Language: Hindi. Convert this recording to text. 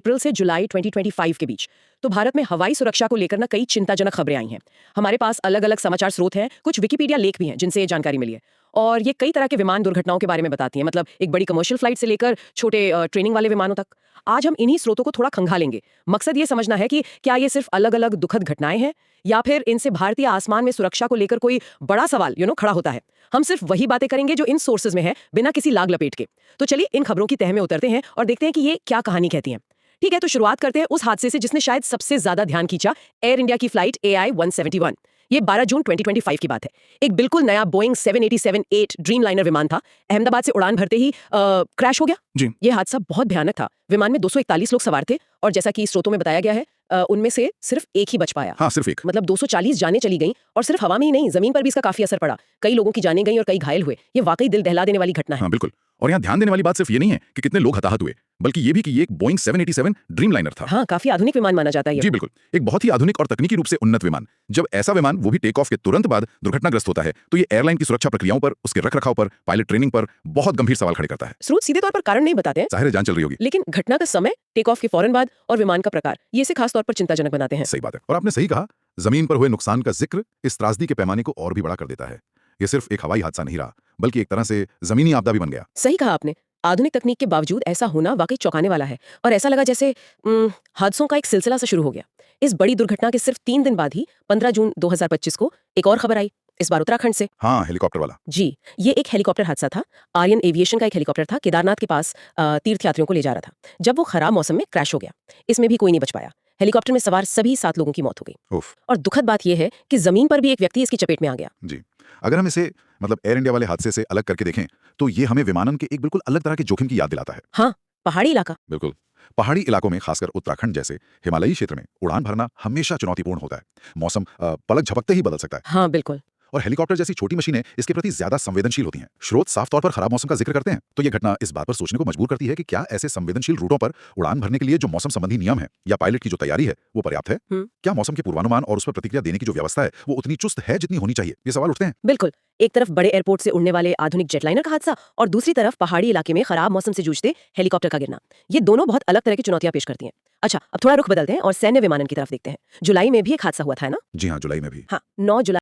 अप्रैल से जुलाई 2025 के बीच तो भारत में हवाई सुरक्षा को लेकर ना कई चिंताजनक खबरें आई हैं। हमारे पास अलग अलग समाचार स्रोत हैं, कुछ विकिपीडिया लेख भी हैं जिनसे ये जानकारी मिली है। और ये कई तरह के विमान दुर्घटनाओं के बारे में बताती हैं, मतलब एक बड़ी कमर्शियल फ्लाइट से लेकर छोटे ट्रेनिंग वाले विमानों तक। आज हम इन्हीं स्रोतों को थोड़ा खंगालेंगे। मकसद ये समझना है कि क्या ये सिर्फ अलग अलग दुखद घटनाएं हैं या फिर इनसे भारतीय आसमान में सुरक्षा को लेकर कोई बड़ा सवाल खड़ा होता है। हम सिर्फ वही बातें करेंगे जो इन सोर्सेज में है, बिना किसी लाग लपेट के। तो चलिए इन खबरों की तह में उतरते हैं और देखते हैं कि ये क्या कहानी कहती हैं। ठीक है, तो शुरुआत करते हैं उस हादसे से जिसने शायद सबसे ज्यादा ध्यान खींचा, एयर इंडिया की फ्लाइट AI-171। ये 12 जून 2025 की बात है। एक बिल्कुल नया बोइंग 787-8 ड्रीमलाइनर विमान था। अहमदाबाद से उड़ान भरते ही क्रैश हो गया जी। ये हादसा बहुत भयानक था। विमान में 241 लोग सवार थे और जैसा कि स्रोतों में बताया गया है, उनमें से सिर्फ एक ही बच पाया। हाँ, सिर्फ एक। मतलब 240 जानें चली गईं और सिर्फ हवा में ही नहीं, जमीन पर भी इसका काफी असर पड़ा। कई लोगों की जानें गईं और कई घायल हुए। ये वाकई दिल दहला देने वाली घटना है। हाँ, बिल्कुल। और यहाँ ध्यान देने वाली बात सिर्फ ये नहीं है कि कितने लोग हताहत हुए, बल्कि ये भी कि ये एक बोइंग 787 ड्रीमलाइनर था। हाँ, काफी आधुनिक विमान माना जाता है ये। जी बिल्कुल, एक बहुत ही आधुनिक और तकनीकी रूप से उन्नत विमान। जब ऐसा विमान, वो भी टेक ऑफ के तुरंत बाद, दुर्घटनाग्रस्त होता है तो ये एयरलाइन की सुरक्षा प्रक्रियाओं पर, उसके रखरखाव पर, पायलट ट्रेनिंग पर बहुत गंभीर सवाल खड़े करता है। स्रोत सीधे तौर पर कारण नहीं बताते हैं, जाहिर है जान चल रही होगी, लेकिन घटना का समय, टेक ऑफ के फौरन बाद और विमान का प्रकार, ये इसे खास तौर पर चिंताजनक बनाते हैं। सही बात है। और आपने सही कहा, जमीन पर हुए नुकसान का जिक्र इस त्रासदी के पैमाने को और भी बड़ा कर देता है। ये सिर्फ एक हवाई हादसा नहीं रहा, बल्कि एक तरह से जमीनी आपदा भी बन गया। सही कहा आपने। आधुनिक तकनीक के बावजूद ऐसा होना वाकई चौंकाने वाला है और ऐसा लगा जैसे हादसों का एक सिलसिला सा शुरू हो गया। इस बड़ी दुर्घटना के सिर्फ 3 दिन बाद ही 15 जून 2025 को एक और खबर आई, इस बार उत्तराखंड से। हाँ, हेलीकॉप्टर वाला। जी, ये एक हेलीकॉप्टर हादसा था। आर्यन एविएशन का एक हेलीकॉप्टर था, केदारनाथ के पास तीर्थयात्रियों को ले जा रहा था, जब वो खराब मौसम में क्रैश हो गया। इसमें भी कोई नहीं बच पाया। हेलीकॉप्टर में सवार सभी 7 लोगों की मौत हो गई। उफ। और दुखद बात यह है कि जमीन पर भी एक व्यक्ति इसकी चपेट में आ गया। जी, अगर हम इसे एयर इंडिया वाले हादसे से अलग करके देखें तो ये हमें विमानन के एक बिल्कुल अलग तरह के जोखिम की याद दिलाता है। हाँ, पहाड़ी इलाका। बिल्कुल, पहाड़ी इलाकों में, खासकर उत्तराखंड जैसे हिमालयी क्षेत्र में उड़ान भरना हमेशा चुनौतीपूर्ण होता है। मौसम पलक झपकते ही बदल सकता है। हाँ, बिल्कुल। और हेलीकॉप्टर जैसी छोटी मशीनें इसके प्रति ज्यादा संवेदनशील होती हैं। स्रोत साफ तौर पर खराब मौसम का जिक्र करते हैं, तो ये घटना इस बात पर सोचने को मजबूर करती है कि क्या ऐसे संवेदनशील रूटों पर उड़ान भरने के लिए जो मौसम संबंधी नियम है या पायलट की जो तैयारी है वो पर्याप्त है? क्या मौसम के पूर्वानुमान और उस पर प्रतिक्रिया देने की जो व्यवस्था है वो उतनी चुस्त है जितनी होनी चाहिए? ये सवाल उठते हैं। बिल्कुल, एक तरफ बड़े एयरपोर्ट से उड़ने वाले आधुनिक जेटलाइनर का हादसा और दूसरी तरफ पहाड़ी इलाके में खराब मौसम से जूझते हेलीकॉप्टर का गिरना। ये दोनों बहुत अलग तरह की चुनौतियां पेश करती हैं। अच्छा, अब थोड़ा रुख बदलते हैं और सैन्य विमानन की तरफ देखते हैं। जुलाई में भी एक हादसा हुआ था, है ना? जी हाँ, जुलाई में भी। हाँ, 9 जुलाई